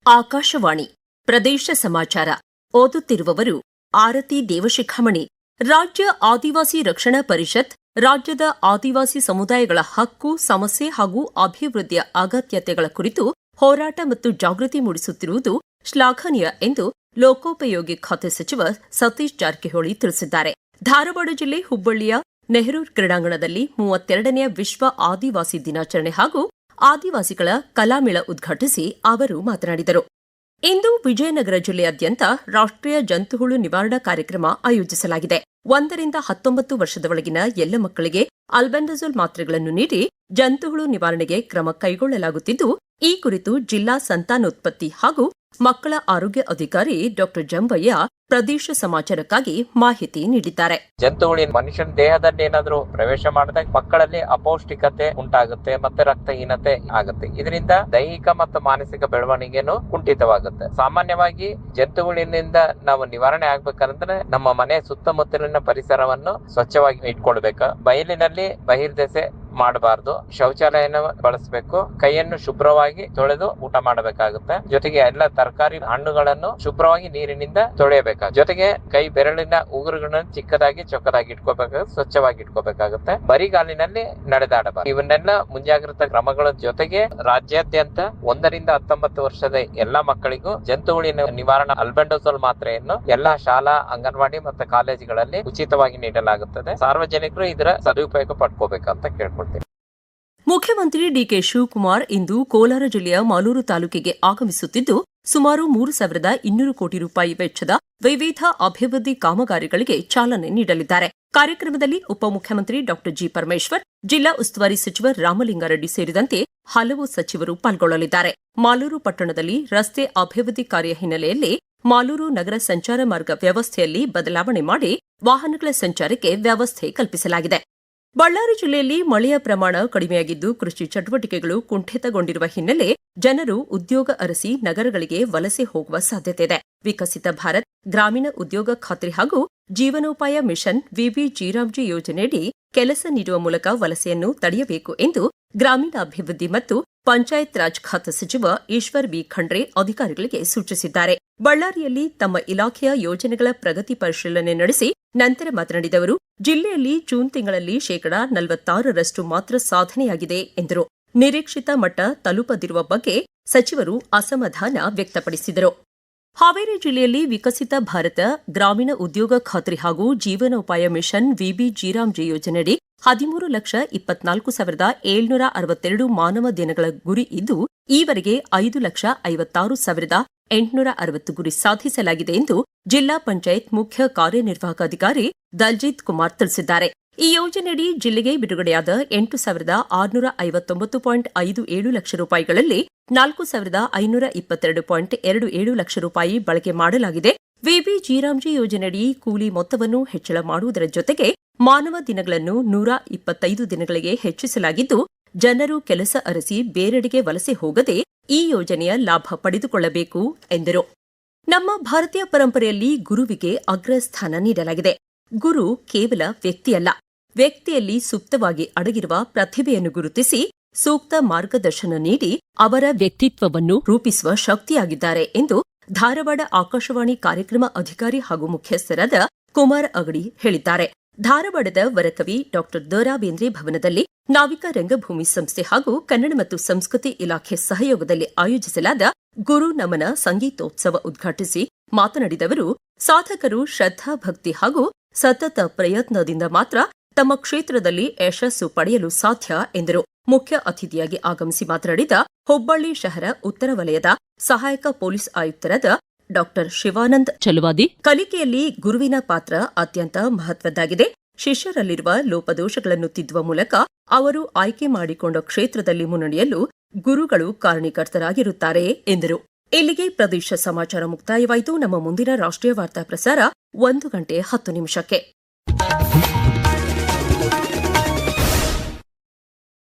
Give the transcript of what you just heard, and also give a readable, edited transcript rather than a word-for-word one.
ಆಕಾಶವಾಣಿ ಪ್ರದೇಶ ಸಮಾಚಾರ ಓದುತ್ತಿರುವವರು ಆರತಿ ದೇವಶಿಖಾಮಣಿ. ರಾಜ್ಯ ಆದಿವಾಸಿ ರಕ್ಷಣಾ ಪರಿಷತ್ ರಾಜ್ಯದ ಆದಿವಾಸಿ ಸಮುದಾಯಗಳ ಹಕ್ಕು, ಸಮಸ್ಯೆ ಹಾಗೂ ಅಭಿವೃದ್ಧಿಯ ಅಗತ್ಯತೆಗಳ ಕುರಿತು ಹೋರಾಟ ಮತ್ತು ಜಾಗೃತಿ ಮೂಡಿಸುತ್ತಿರುವುದು ಶ್ಲಾಘನೀಯ ಎಂದು ಲೋಕೋಪಯೋಗಿ ಖಾತೆ ಸಚಿವ ಸತೀಶ್ ಜಾರಕಿಹೊಳಿ ತಿಳಿಸಿದ್ದಾರೆ. ಧಾರವಾಡ ಜಿಲ್ಲೆ ಹುಬ್ಬಳ್ಳಿಯ ನೆಹರು ಕ್ರೀಡಾಂಗಣದಲ್ಲಿ 32ನೇ ವಿಶ್ವ ಆದಿವಾಸಿ ದಿನಾಚರಣೆ ಹಾಗೂ ಆದಿವಾಸಿಗಳ ಕಲಾಮೇಳ ಉದ್ಘಾಟಿಸಿ ಅವರು ಮಾತನಾಡಿದರು. ಇಂದು ವಿಜಯನಗರ ಜಿಲ್ಲೆಯಾದ್ಯಂತ ರಾಷ್ಟ್ರೀಯ ಜಂತುಹುಳು ನಿವಾರಣಾ ಕಾರ್ಯಕ್ರಮ ಆಯೋಜಿಸಲಾಗಿದೆ. 1 ರಿಂದ 19 ವರ್ಷದ ಒಳಗಿನ ಎಲ್ಲ ಮಕ್ಕಳಿಗೆ ಅಲ್ಬೆಂಡಜೋಲ್ ಮಾತ್ರೆಗಳನ್ನು ನೀಡಿ ಜಂತುಹುಳು ನಿವಾರಣೆಗೆ ಕ್ರಮ ಕೈಗೊಳ್ಳಲಾಗುತ್ತಿದ್ದು, ಈ ಕುರಿತು ಜಿಲ್ಲಾ ಸಂತಾನೋತ್ಪತ್ತಿ ಹಾಗೂ ಮಕ್ಕಳ ಆರೋಗ್ಯ ಅಧಿಕಾರಿ ಡಾ ಜಂಬಯ್ಯ ಪ್ರದೇಶ ಸಮಾಚಾರಕ್ಕಾಗಿ ಮಾಹಿತಿ ನೀಡಿದ್ದಾರೆ. ಜಂತುಹುಳು ಮನುಷ್ಯನ ದೇಹದಲ್ಲಿ ಏನಾದರೂ ಪ್ರವೇಶ ಮಾಡಿದಾಗ ಮಕ್ಕಳಲ್ಲಿ ಅಪೌಷ್ಟಿಕತೆ ಉಂಟಾಗುತ್ತೆ ಮತ್ತೆ ರಕ್ತಹೀನತೆ ಆಗುತ್ತೆ. ಇದರಿಂದ ದೈಹಿಕ ಮತ್ತು ಮಾನಸಿಕ ಬೆಳವಣಿಗೆನು ಕುಂಠಿತವಾಗುತ್ತೆ. ಸಾಮಾನ್ಯವಾಗಿ ಜಂತುಹುಳಿನಿಂದ ನಾವು ನಿವಾರಣೆ ಆಗ್ಬೇಕಂದ್ರೆ ನಮ್ಮ ಮನೆ ಸುತ್ತಮುತ್ತಲಿನ ಪರಿಸರವನ್ನು ಸ್ವಚ್ಛವಾಗಿ ಇಟ್ಕೊಳ್ಬೇಕು. ಬಯಲಿನಲ್ಲಿ ಬಹಿರ್ದೆಸೆ ಮಾಡಬಾರದು. ಶೌಚಾಲಯನ ಬಳಸಬೇಕು. ಕೈಯನ್ನು ಶುಭ್ರವಾಗಿ ತೊಳೆದು ಊಟ ಮಾಡಬೇಕಾಗುತ್ತೆ. ಜೊತೆಗೆ ಎಲ್ಲ ತರಕಾರಿ ಹಣ್ಣುಗಳನ್ನು ಶುಭ್ರವಾಗಿ ನೀರಿನಿಂದ ತೊಳೆಯಬೇಕು. ಜೊತೆಗೆ ಕೈ ಬೆರಳಿನ ಉಗುರುಗಳನ್ನು ಚಿಕ್ಕದಾಗಿ ಚೊಕ್ಕದಾಗಿ ಇಟ್ಕೋಬೇಕಾಗುತ್ತೆ, ಸ್ವಚ್ಛವಾಗಿ ಇಟ್ಕೋಬೇಕಾಗುತ್ತೆ. ಬರಿಗಾಲಿನಲ್ಲಿ ನಡೆದಾಡಬಾರದು. ಇವನ್ನೆಲ್ಲ ಮುಂಜಾಗ್ರತಾ ಕ್ರಮಗಳ ಜೊತೆಗೆ ರಾಜ್ಯಾದ್ಯಂತ 1 ರಿಂದ 19 ವರ್ಷದ ಎಲ್ಲಾ ಮಕ್ಕಳಿಗೂ ಜಂತುಹುಳಿನ ನಿವಾರಣಾ ಅಲ್ಬೆಂಡಜೋಲ್ ಮಾತ್ರೆಯನ್ನು ಎಲ್ಲಾ ಶಾಲಾ, ಅಂಗನವಾಡಿ ಮತ್ತು ಕಾಲೇಜುಗಳಲ್ಲಿ ಉಚಿತವಾಗಿ ನೀಡಲಾಗುತ್ತದೆ. ಸಾರ್ವಜನಿಕರು ಇದರ ಸದುಪಯೋಗ ಪಡ್ಕೋಬೇಕಂತ ಕೇಳ್ಕೊಳ್ತೀವಿ. ಮುಖ್ಯಮಂತ್ರಿ ಡಿಕೆ ಶಿವಕುಮಾರ್ ಇಂದು ಕೋಲಾರ ಜಿಲ್ಲೆಯ ಮಾಲೂರು ತಾಲೂಕಿಗೆ ಆಗಮಿಸುತ್ತಿದ್ದು, ಸುಮಾರು 3,200 ಕೋಟಿ ರೂಪಾಯಿ ವೆಚ್ಚದ ವಿವಿಧ ಅಭಿವೃದ್ಧಿ ಕಾಮಗಾರಿಗಳಿಗೆ ಚಾಲನೆ ನೀಡಲಿದ್ದಾರೆ. ಕಾರ್ಯಕ್ರಮದಲ್ಲಿ ಉಪಮುಖ್ಯಮಂತ್ರಿ ಡಾ ಜಿ ಪರಮೇಶ್ವರ್, ಜಿಲ್ಲಾ ಉಸ್ತುವಾರಿ ಸಚಿವ ರಾಮಲಿಂಗಾರೆಡ್ಡಿ ಸೇರಿದಂತೆ ಹಲವು ಸಚಿವರು ಪಾಲ್ಗೊಳ್ಳಲಿದ್ದಾರೆ. ಮಾಲೂರು ಪಟ್ಟಣದಲ್ಲಿ ರಸ್ತೆ ಅಭಿವೃದ್ಧಿ ಕಾರ್ಯ ಹಿನ್ನೆಲೆಯಲ್ಲಿ ಮಾಲೂರು ನಗರ ಸಂಚಾರ ಮಾರ್ಗ ವ್ಯವಸ್ಥೆಯಲ್ಲಿ ಬದಲಾವಣೆ ಮಾಡಿ ವಾಹನಗಳ ಸಂಚಾರಕ್ಕೆ ವ್ಯವಸ್ಥೆ ಕಲ್ಪಿಸಲಾಗಿದೆ. ಬಳ್ಳಾರಿ ಜಿಲ್ಲೆಯಲ್ಲಿ ಮಳೆಯ ಪ್ರಮಾಣ ಕಡಿಮೆಯಾಗಿದ್ದು, ಕೃಷಿ ಚಟುವಟಿಕೆಗಳು ಕುಂಠಿತಗೊಂಡಿರುವ ಹಿನ್ನೆಲೆ ಜನರು ಉದ್ಯೋಗ ಅರಸಿ ನಗರಗಳಿಗೆ ವಲಸೆ ಹೋಗುವ ಸಾಧ್ಯತೆ ಇದೆ. ವಿಕಸಿತ ಭಾರತ್ ಗ್ರಾಮೀಣ ಉದ್ಯೋಗ ಖಾತ್ರಿ ಹಾಗೂ ಜೀವನೋಪಾಯ ಮಿಷನ್ ವಿಬಿಜಿರಾಮ್ಜಿ ಯೋಜನೆಯಡಿ ಕೆಲಸ ನೀಡುವ ಮೂಲಕ ವಲಸೆಯನ್ನು ತಡೆಯಬೇಕು ಎಂದು ಗ್ರಾಮೀಣಾಭಿವೃದ್ಧಿ ಮತ್ತು ಪಂಚಾಯತ್ ರಾಜ್ ಖಾತೆ ಸಚಿವ ಈಶ್ವರ್ ಬಿ ಖಂಡ್ರೆ ಅಧಿಕಾರಿಗಳಿಗೆ ಸೂಚಿಸಿದ್ದಾರೆ. ಬಳ್ಳಾರಿಯಲ್ಲಿ ತಮ್ಮ ಇಲಾಖೆಯ ಯೋಜನೆಗಳ ಪ್ರಗತಿ ಪರಿಶೀಲನೆ ನಡೆಸಿ ನಂತರ ಮಾತನಾಡಿದ ಅವರು, ಜಿಲ್ಲೆಯಲ್ಲಿ ಜೂನ್ ತಿಂಗಳಲ್ಲಿ 46% ಮಾತ್ರ ಸಾಧನೆಯಾಗಿದೆ ಎಂದರು. ನಿರೀಕ್ಷಿತ ಮಟ್ಟ ತಲುಪದಿರುವ ಬಗ್ಗೆ ಸಚಿವರು ಅಸಮಾಧಾನ ವ್ಯಕ್ತಪಡಿಸಿದರು. ಹಾವೇರಿ ಜಿಲ್ಲೆಯಲ್ಲಿ ವಿಕಸಿತ ಭಾರತ ಗ್ರಾಮೀಣ ಉದ್ಯೋಗ ಖಾತ್ರಿ ಹಾಗೂ ಜೀವನೋಪಾಯ ಮಿಷನ್ ವಿಬಿಜಿರಾಮ್ಜಿ ಯೋಜನೆಯಡಿ 13,24,762 ಮಾನವ ದಿನಗಳ ಗುರಿ ಇದ್ದು, ಈವರೆಗೆ 5,56,860 ಗುರಿ ಸಾಧಿಸಲಾಗಿದೆ ಎಂದು ಜಿಲ್ಲಾ ಪಂಚಾಯತ್ ಮುಖ್ಯ ಕಾರ್ಯನಿರ್ವಾಹಕ ಅಧಿಕಾರಿ ದಲ್ಜಿತ್ ಕುಮಾರ್ ತಿಳಿಸಿದ್ದಾರೆ. ಈ ಯೋಜನೆಯಡಿ ಜಿಲ್ಲೆಗೆ ಬಿಡುಗಡೆಯಾದ 8,659.57 ಲಕ್ಷ ರೂಪಾಯಿಗಳಲ್ಲಿ 4,522.27 ಲಕ್ಷ ರೂಪಾಯಿ ಬಳಕೆ ಮಾಡಲಾಗಿದೆ. ವಿಬಿಜಿರಾಮ್ಜಿ ಯೋಜನೆಯಡಿ ಕೂಲಿ ಮೊತ್ತವನ್ನು ಹೆಚ್ಚಳ ಮಾಡುವುದರ ಜೊತೆಗೆ ಮಾನವ ದಿನಗಳನ್ನು 125 ದಿನಗಳಿಗೆ ಹೆಚ್ಚಿಸಲಾಗಿದ್ದು, ಜನರು ಕೆಲಸ ಅರಸಿ ಬೇರೆಡೆಗೆ ವಲಸೆ ಹೋಗದೆ ಈ ಯೋಜನೆಯ ಲಾಭ ಪಡೆದುಕೊಳ್ಳಬೇಕು ಎಂದರು. ನಮ್ಮ ಭಾರತೀಯ ಪರಂಪರೆಯಲ್ಲಿ ಗುರುವಿಗೆ ಅಗ್ರಸ್ಥಾನ ನೀಡಲಾಗಿದೆ. ಗುರು ಕೇವಲ ವ್ಯಕ್ತಿಯಲ್ಲ, ವ್ಯಕ್ತಿಯಲ್ಲಿ ಸುಪ್ತವಾಗಿ ಅಡಗಿರುವ ಪ್ರತಿಭೆಯನ್ನು ಗುರುತಿಸಿ ಸೂಕ್ತ ಮಾರ್ಗದರ್ಶನ ನೀಡಿ ಅವರ ವ್ಯಕ್ತಿತ್ವವನ್ನು ರೂಪಿಸುವ ಶಕ್ತಿಯಾಗಿದ್ದಾರೆ ಎಂದು ಧಾರವಾಡ ಆಕಾಶವಾಣಿ ಕಾರ್ಯಕ್ರಮ ಅಧಿಕಾರಿ ಹಾಗೂ ಮುಖ್ಯಸ್ಥರಾದ ಕುಮಾರ್ ಅಗಡಿ ಹೇಳಿದ್ದಾರೆ. ಧಾರವಾಡದ ವರಕವಿ ಡಾ ದ.ರಾ. ಬೇಂದ್ರೆ ಭವನದಲ್ಲಿ ನಾವಿಕ ರಂಗಭೂಮಿ ಸಂಸ್ಥೆ ಹಾಗೂ ಕನ್ನಡ ಮತ್ತು ಸಂಸ್ಕೃತಿ ಇಲಾಖೆ ಸಹಯೋಗದಲ್ಲಿ ಆಯೋಜಿಸಲಾದ ಗುರು ನಮನ ಸಂಗೀತೋತ್ಸವ ಉದ್ಘಾಟಿಸಿ ಮಾತನಾಡಿದ ಅವರು, ಸಾಧಕರು ಶ್ರದ್ಧಾಭಕ್ತಿ ಹಾಗೂ ಸತತ ಪ್ರಯತ್ನದಿಂದ ಮಾತ್ರ ತಮ್ಮ ಕ್ಷೇತ್ರದಲ್ಲಿ ಯಶಸ್ಸು ಪಡೆಯಲು ಸಾಧ್ಯ ಎಂದರು. ಮುಖ್ಯ ಅತಿಥಿಯಾಗಿ ಆಗಮಿಸಿ ಮಾತನಾಡಿದ ಹುಬ್ಬಳ್ಳಿ ಶಹರ ಉತ್ತರ ವಲಯದ ಸಹಾಯಕ ಪೊಲೀಸ್ ಆಯುಕ್ತರಾದ ಡಾ ಶಿವಾನಂದ್ ಚಲವಾದಿ, ಕಲಿಕೆಯಲ್ಲಿ ಗುರುವಿನ ಪಾತ್ರ ಅತ್ಯಂತ ಮಹತ್ವದ್ದಾಗಿದೆ. ಶಿಷ್ಯರಲ್ಲಿರುವ ಲೋಪದೋಷಗಳನ್ನು ತಿದ್ದುವ ಮೂಲಕ ಅವರು ಆಯ್ಕೆ ಮಾಡಿಕೊಂಡ ಕ್ಷೇತ್ರದಲ್ಲಿ ಮುನ್ನಡೆಯಲು ಗುರುಗಳು ಕಾರಣೀಕರ್ತರಾಗಿರುತ್ತಾರೆ ಎಂದರು. ಇಲ್ಲಿಗೆ ಪ್ರದೇಶ ಸಮಾಚಾರ ಮುಕ್ತಾಯವಾಯಿತು. ನಮ್ಮ ಮುಂದಿನ ರಾಷ್ಟ್ರೀಯ ವಾರ್ತಾ ಪ್ರಸಾರ 1:10 PM.